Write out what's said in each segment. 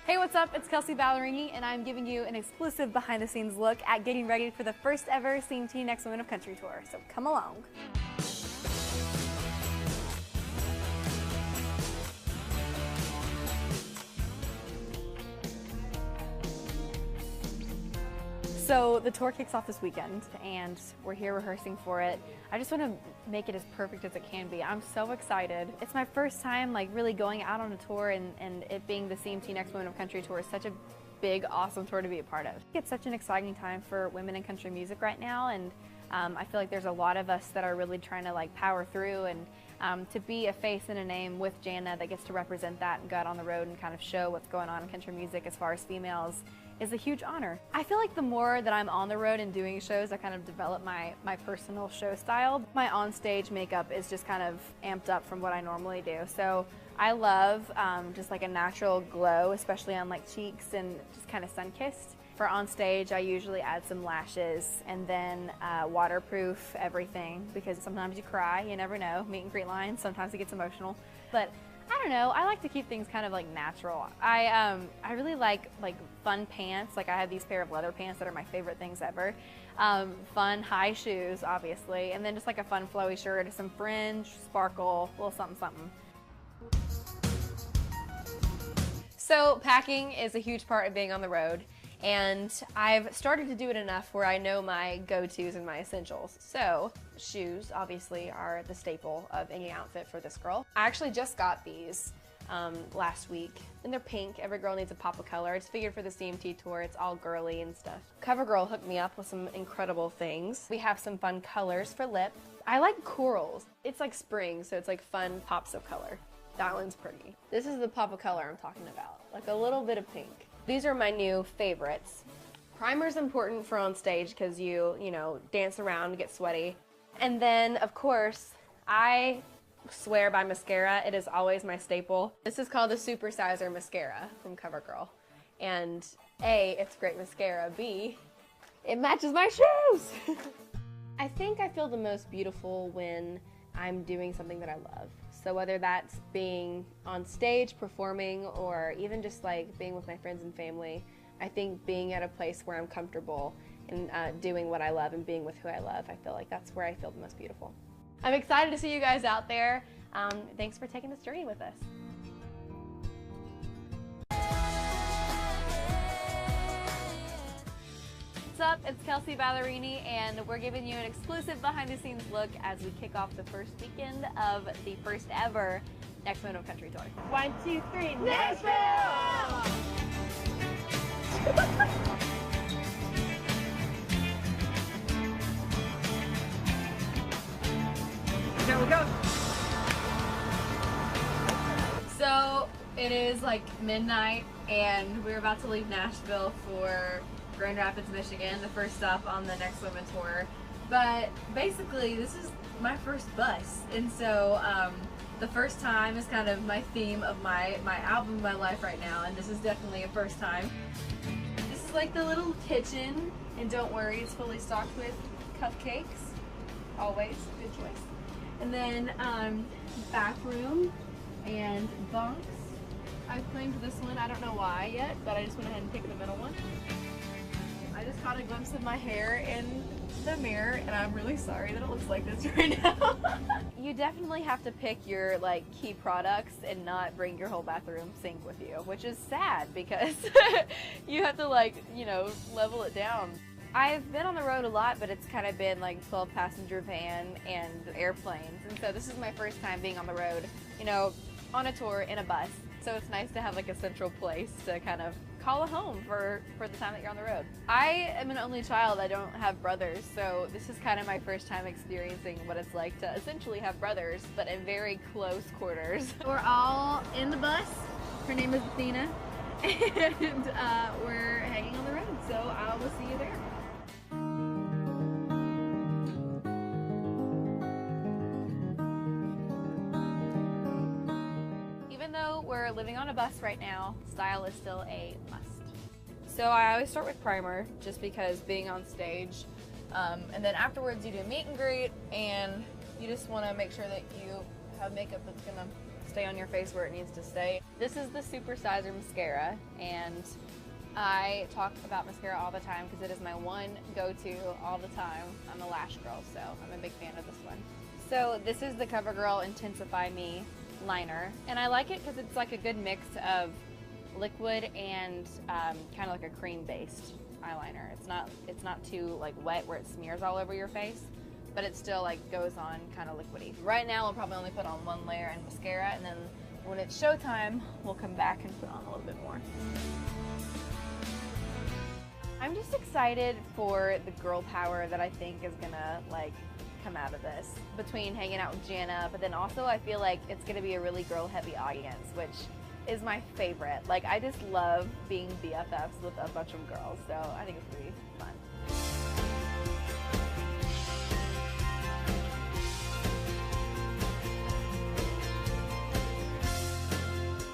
Hey, what's up? It's Kelsea Ballerini, and I'm giving you an exclusive behind-the-scenes look at getting ready for the first ever CMT Next Women of Country tour. So come along. So the tour kicks off this weekend, and we're here rehearsing for it. I just want to make it as perfect as it can be. I'm so excited. It's my first time really going out on a tour, and it being the CMT Next Women of Country tour is such a big, awesome tour to be a part of. It's such an exciting time for women in country music right now, and I feel like there's a lot of us that are really trying to power through, and to be a face and a name with Jana that gets to represent that and go out on the road and kind of show what's going on in country music as far as females is a huge honor. I feel like the more that I'm on the road and doing shows, I kind of develop my personal show style. My on-stage makeup is just kind of amped up from what I normally do. So I love just a natural glow, especially on cheeks and just kind of sun-kissed. For on stage, I usually add some lashes and then waterproof everything, because sometimes you cry, you never know. Meet and greet lines, sometimes it gets emotional. But I don't know, I like to keep things kind of natural. I really like fun pants. I have these pair of leather pants that are my favorite things ever. Fun high shoes, obviously, and then just a fun flowy shirt, some fringe, sparkle, a little something something. So packing is a huge part of being on the road, and I've started to do it enough where I know my go-tos and my essentials. So shoes obviously are the staple of any outfit for this girl. I actually just got these last week, and they're pink. Every girl needs a pop of color. It's figured for the CMT tour. It's all girly and stuff. CoverGirl hooked me up with some incredible things. We have some fun colors for lip. I like corals. It's like spring, so it's fun pops of color. That one's pretty. This is the pop of color I'm talking about, a little bit of pink. These are my new favorites. Primer's important for on stage because you dance around, get sweaty. And then, of course, I swear by mascara. It is always my staple. This is called the Super Sizer Mascara from CoverGirl. And A, it's great mascara. B, it matches my shoes! I think I feel the most beautiful when I'm doing something that I love. So whether that's being on stage, performing, or even just being with my friends and family, I think being at a place where I'm comfortable and doing what I love and being with who I love, I feel like that's where I feel the most beautiful. I'm excited to see you guys out there. Thanks for taking this journey with us. What's up? It's Kelsea Ballerini, and we're giving you an exclusive behind-the-scenes look as we kick off the first weekend of the first ever Next Women of Country tour. 1, 2, 3, Nashville! There we go. So it is midnight, and we're about to leave Nashville for Grand Rapids, Michigan, the first stop on the Next Women tour. But basically, this is my first bus, and so the first time is kind of my theme of my album of my life right now, and this is definitely a first time. This is the little kitchen, and don't worry, it's fully stocked with cupcakes. Always, good choice. And then bathroom and bunks. I claimed this one, I don't know why yet, but I just went ahead and picked the middle one. I just caught a glimpse of my hair in the mirror, and I'm really sorry that it looks like this right now. You definitely have to pick your key products and not bring your whole bathroom sink with you, which is sad because you have to level it down. I've been on the road a lot, but it's kind of been 12-passenger van and airplanes, and so this is my first time being on the road, on a tour in a bus. So it's nice to have a central place to kind of call a home for the time that you're on the road. I am an only child. I don't have brothers, so this is kind of my first time experiencing what it's like to essentially have brothers, but in very close quarters. We're all in the bus. Her name is Athena, and we're hanging on the road, so I will see you there. Even though we're living on a bus right now, style is still a must. So I always start with primer, just because being on stage, and then afterwards you do a meet and greet, and you just want to make sure that you have makeup that's going to stay on your face where it needs to stay. This is the Supersizer mascara, and I talk about mascara all the time because it is my one go-to all the time. I'm a lash girl, so I'm a big fan of this one. So this is the CoverGirl Intensify Me liner, and I like it because it's like a good mix of liquid and kind of like a cream-based eyeliner. It's not too like wet where it smears all over your face, but it still like goes on kind of liquidy. Right now I'll probably only put on one layer and mascara, and then when it's showtime, we'll come back and put on a little bit more. I'm just excited for the girl power that I think is gonna like come out of this, between hanging out with Jana, but then also I feel like it's gonna be a really girl heavy audience, which is my favorite. Like, I just love being BFFs with a bunch of girls, so I think it's gonna be fun.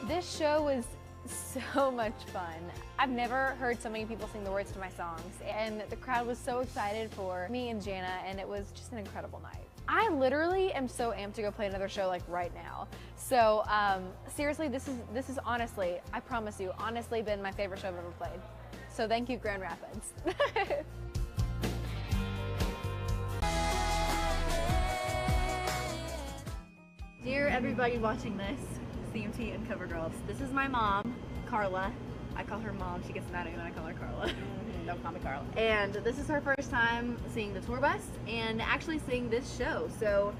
This show was so much fun. I've never heard so many people sing the words to my songs, and the crowd was so excited for me and Jana, and it was just an incredible night. I literally am so amped to go play another show like right now. So seriously, this is honestly, I promise you, honestly been my favorite show I've ever played. So thank you, Grand Rapids. Dear everybody watching this, CMT and CoverGirls, this is my mom, Carla. I call her mom, she gets mad at me when I call her Carla. Don't call me Carla. And this is her first time seeing the tour bus and actually seeing this show. So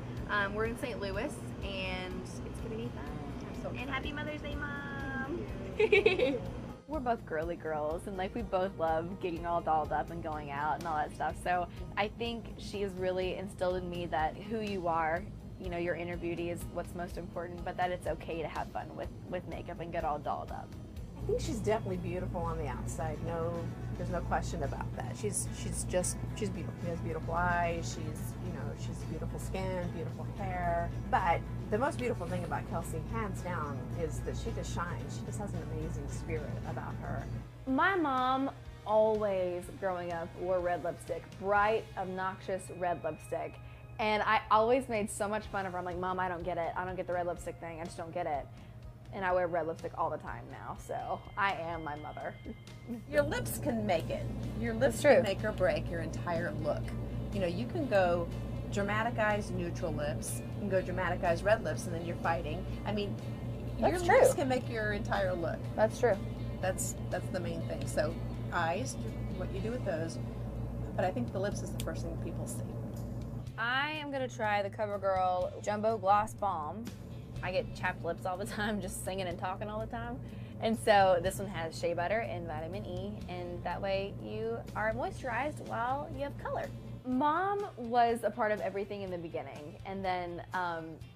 we're in St. Louis and it's gonna be fun. I'm so excited. And happy Mother's Day, Mom! We're both girly girls, and like we both love getting all dolled up and going out and all that stuff. So I think she's really instilled in me that who you are, you know, your inner beauty is what's most important, but that it's okay to have fun with makeup and get all dolled up. I think she's definitely beautiful on the outside. No, there's no question about that. She's beautiful. She has beautiful eyes. She's beautiful skin, beautiful hair. But the most beautiful thing about Kelsea, hands down, is that she just shines. She just has an amazing spirit about her. My mom always, growing up, wore red lipstick, bright, obnoxious red lipstick. And I always made so much fun of her. I'm like, Mom, I don't get it. I don't get the red lipstick thing. I just don't get it. And I wear red lipstick all the time now, so I am my mother. Your lips can make it. Your lips true. can make or break your entire look. You know, you can go dramatic eyes, neutral lips. You can go dramatic eyes, red lips, and then you're fighting. I mean, That's your true. lips can make your entire look. That's true. That's the main thing. So eyes, what you do with those. But I think the lips is the first thing people see. I am gonna try the CoverGirl Jumbo Gloss Balm. I get chapped lips all the time just singing and talking all the time. And so this one has shea butter and vitamin E, and that way you are moisturized while you have color. Mom was a part of everything in the beginning, and then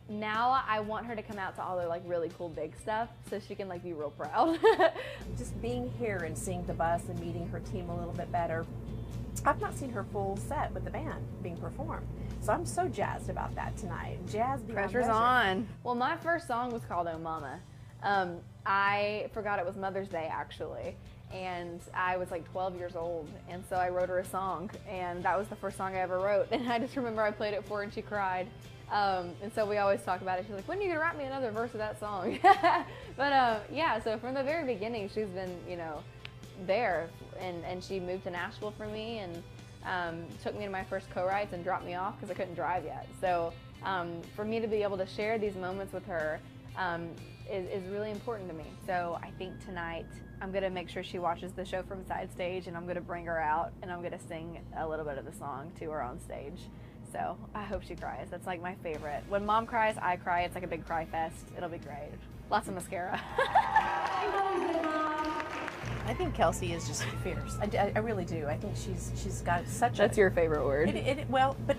now I want her to come out to all the like really cool big stuff so she can like be real proud. Just being here and seeing the bus and meeting her team a little bit better. I've not seen her full set with the band being performed. So I'm so jazzed about that tonight. Jazz beyond Pressure's measure. on. Well, my first song was called Oh Mama. I forgot it was Mother's Day actually, and I was like 12 years old, and so I wrote her a song, and that was the first song I ever wrote, and I just remember I played it for her and she cried. And so we always talk about it. She's like, when are you gonna write me another verse of that song? But yeah, so from the very beginning she's been, you know, there, and she moved to Nashville for me, and took me to my first co-writes and dropped me off because I couldn't drive yet. So for me to be able to share these moments with her is really important to me. So I think tonight I'm gonna make sure she watches the show from side stage, and I'm gonna bring her out and I'm gonna sing a little bit of the song to her on stage. So I hope she cries. That's like my favorite. When Mom cries, I cry. It's like a big cry fest. It'll be great. Lots of mascara. I think Kelsea is just fierce. I really do. I think she's got such That's your favorite word. Well, but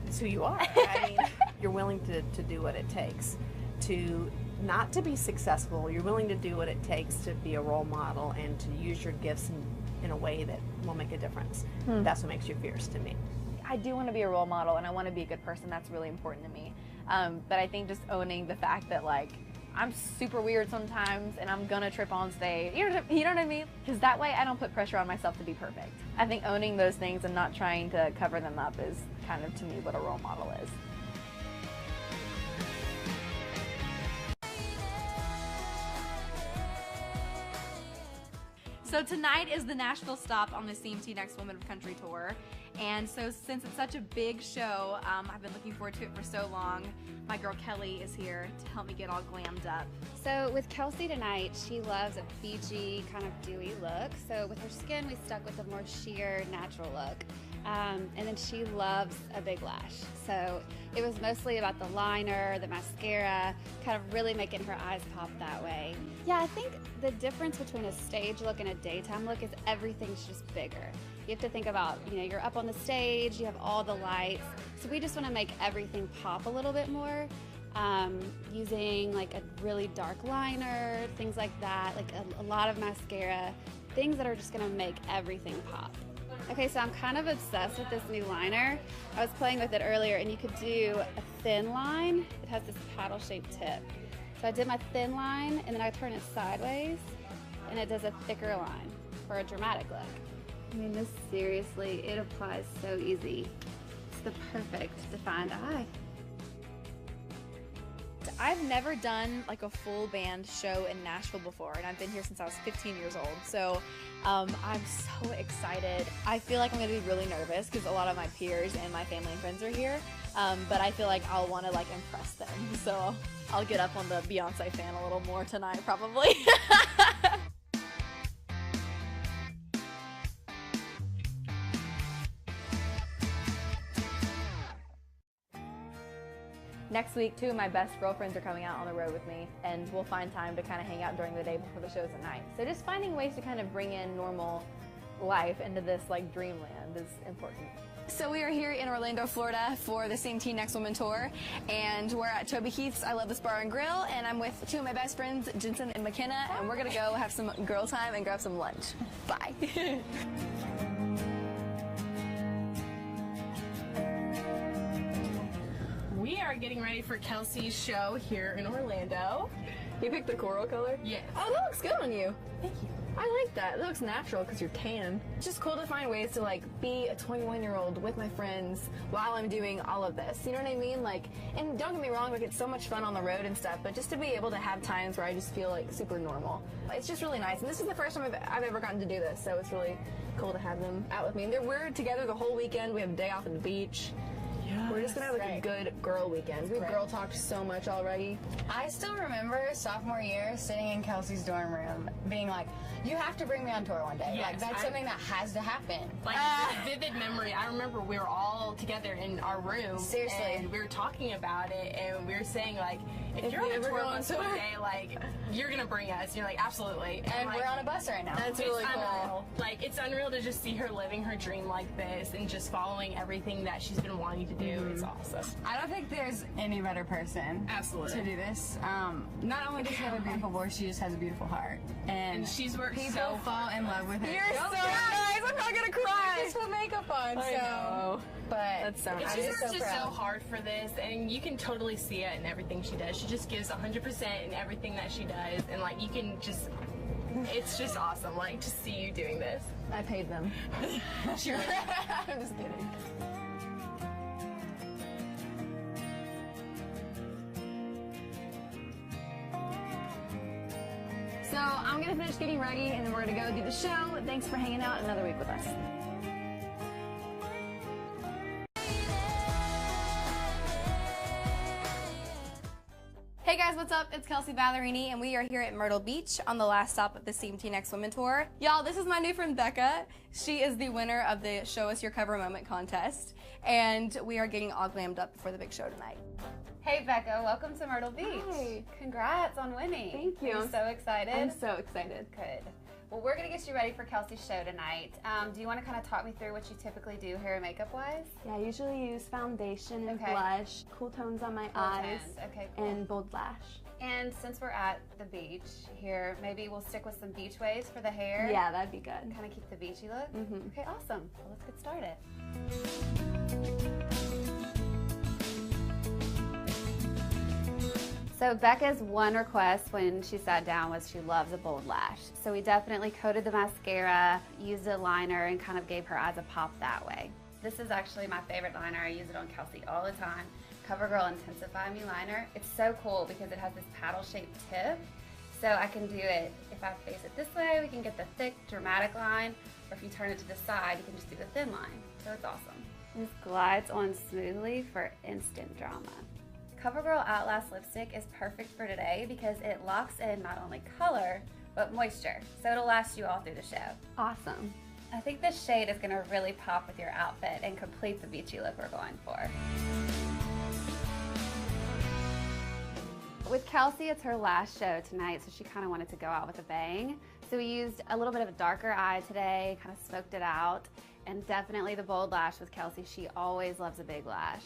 it's who you are. I mean, you're willing to do what it takes to not to be successful. You're willing to do what it takes to be a role model and to use your gifts in a way that will make a difference. That's what makes you fierce to me. I do want to be a role model, and I want to be a good person. That's really important to me. But I think just owning the fact that like I'm super weird sometimes, and I'm gonna trip on stage. You know what I mean? Because that way I don't put pressure on myself to be perfect. I think owning those things and not trying to cover them up is kind of, to me, what a role model is. So tonight is the Nashville stop on the CMT Next Woman of Country tour. And so since it's such a big show, I've been looking forward to it for so long. My girl Kelly is here to help me get all glammed up. So with Kelsey tonight, she loves a beachy, kind of dewy look. So with her skin, we stuck with a more sheer, natural look. And then she loves a big lash. So it was mostly about the liner, the mascara, kind of really making her eyes pop that way. Yeah, I think the difference between a stage look and a daytime look is everything's just bigger. You have to think about, you're up on the stage, you have all the lights. So we just want to make everything pop a little bit more. Using like a really dark liner, things like that, like a lot of mascara, things that are just going to make everything pop. Okay, so I'm kind of obsessed with this new liner. I was playing with it earlier, and you could do a thin line. It has this paddle-shaped tip. So I did my thin line, and then I turn it sideways, and it does a thicker line for a dramatic look. I mean, this seriously, it applies so easy. It's the perfect defined eye. I've never done like a full band show in Nashville before, and I've been here since I was 15 years old. So I'm so excited. I feel like I'm gonna be really nervous because a lot of my peers and my family and friends are here. But I feel like I'll want to like impress them. So I'll get up on the Beyonce fan a little more tonight, probably. Next week, 2 of my best girlfriends are coming out on the road with me, and we'll find time to kind of hang out during the day before the shows at night. So just finding ways to kind of bring in normal life into this like dreamland is important. So we are here in Orlando, Florida for the CMT Next Woman tour, and we're at Toby Keith's I Love This Bar and Grill, and I'm with 2 of my best friends, Jensen and McKenna, and we're gonna go have some girl time and grab some lunch. Bye. We are getting ready for Kelsey's show here in Orlando. You picked the coral color? Yes. Oh, that looks good on you. Thank you. I like that. It looks natural because you're tan. It's just cool to find ways to like be a 21-year-old with my friends while I'm doing all of this. You know what I mean? Like, and don't get me wrong, like it's so much fun on the road and stuff, but just to be able to have times where I just feel like super normal. It's just really nice. And this is the first time I've ever gotten to do this, so it's really cool to have them out with me. And we're together the whole weekend. We have a day off at the beach. Yes, we're just gonna have like a good girl weekend. We've girl talked so much already. I still remember sophomore year sitting in Kelsey's dorm room being like, you have to bring me on tour one day. Yes, like that's something that has to happen. Like it's a vivid memory. I remember we were all together in our room. Seriously. And we were talking about it, and we were saying like, if you're on a tour with us one day, like you're gonna bring us. You're like, absolutely. And like, we're on a bus right now. That's really cool. Unreal. Like it's unreal to just see her living her dream like this and just following everything that she's been wanting to do. It's awesome. I don't think there's any better person Absolutely. to do this. Not only does she have a beautiful voice, she just has a beautiful heart. And she's worked people so fall in love with her. You're so nice. I'm not gonna cry. Just put makeup on, I know. But That's so It's nice. I'm just, just so just so proud. hard for this, and you can totally see it in everything she does. She just gives 100% in everything that she does, and like you can just, it's just awesome. Like to see you doing this. I paid them. Sure. I'm just kidding. So I'm gonna finish getting ready and then we're gonna go do the show. Thanks for hanging out another week with us. Hey guys, what's up? It's Kelsea Ballerini, and we are here at Myrtle Beach on the last stop of the CMT Next Women Tour. Y'all, this is my new friend Becca. She is the winner of the Show Us Your Cover Moment contest, and we are getting all glammed up before the big show tonight. Hey Becca, welcome to Myrtle Beach. Hi. Congrats on winning. Thank you. I'm so excited. I'm so excited. Good. Well, we're going to get you ready for Kelsey's show tonight. Do you want to kind of talk me through what you typically do hair and makeup wise? Yeah, I usually use foundation and Okay. blush, cool tones on my Cool eyes, tones. Okay, cool. and bold lash. And since we're at the beach here, maybe we'll stick with some beach waves for the hair. Yeah, that'd be good. Kind of keep the beachy look. Mhm. Okay, awesome. Well, let's get started. So Becca's one request when she sat down was she loves a bold lash. So we definitely coated the mascara, used a liner, and kind of gave her eyes a pop that way. This is actually my favorite liner. I use it on Kelsey all the time. CoverGirl Intensify Me liner. It's so cool because it has this paddle-shaped tip. So I can do it, if I face it this way, we can get the thick, dramatic line, or if you turn it to the side, you can just do the thin line. So it's awesome. This glides on smoothly for instant drama. CoverGirl Outlast lipstick is perfect for today because it locks in not only color, but moisture. So it'll last you all through the show. Awesome. I think this shade is gonna really pop with your outfit and complete the beachy look we're going for. With Kelsey, it's her last show tonight, so she kind of wanted to go out with a bang. So we used a little bit of a darker eye today, kind of smoked it out, and definitely the bold lash with Kelsey. She always loves a big lash.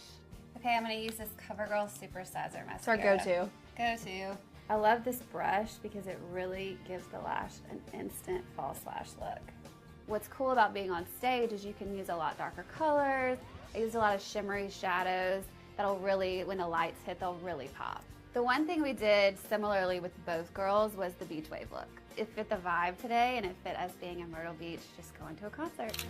Okay, I'm gonna use this CoverGirl Supersizer mascara. It's our go-to. Go-to. I love this brush because it really gives the lash an instant false lash look. What's cool about being on stage is you can use a lot darker colors. I used a lot of shimmery shadows that'll really, when the lights hit, they'll really pop. The one thing we did similarly with both girls was the beach wave look. It fit the vibe today and it fit us being in Myrtle Beach, just going to a concert.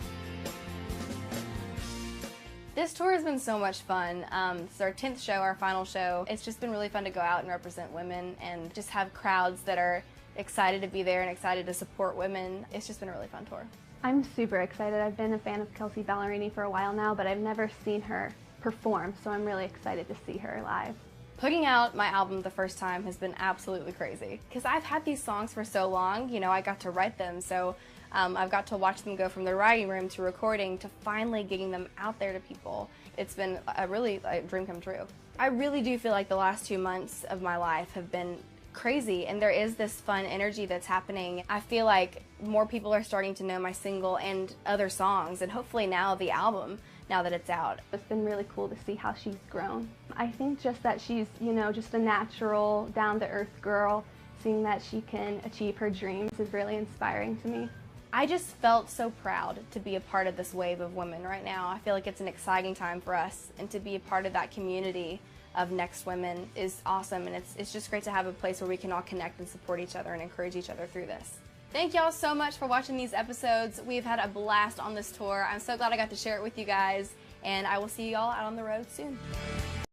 This tour has been so much fun. It's our 10th show, our final show. It's just been really fun to go out and represent women and just have crowds that are excited to be there and excited to support women. It's just been a really fun tour. I'm super excited. I've been a fan of Kelsea Ballerini for a while now, but I've never seen her perform, so I'm really excited to see her live. Putting out my album the first time has been absolutely crazy because I've had these songs for so long, you know, I got to write them, so I've got to watch them go from the writing room to recording to finally getting them out there to people. It's been a dream come true. I really do feel like the last 2 months of my life have been crazy, and there is this fun energy that's happening. I feel like more people are starting to know my single and other songs, and hopefully now the album, now that it's out. It's been really cool to see how she's grown. I think just that she's, you know, just a natural, down-to-earth girl. Seeing that she can achieve her dreams is really inspiring to me. I just felt so proud to be a part of this wave of women right now. I feel like it's an exciting time for us, and to be a part of that community of Next Women is awesome, and it's just great to have a place where we can all connect and support each other and encourage each other through this. Thank y'all so much for watching these episodes. We've had a blast on this tour. I'm so glad I got to share it with you guys, and I will see y'all out on the road soon.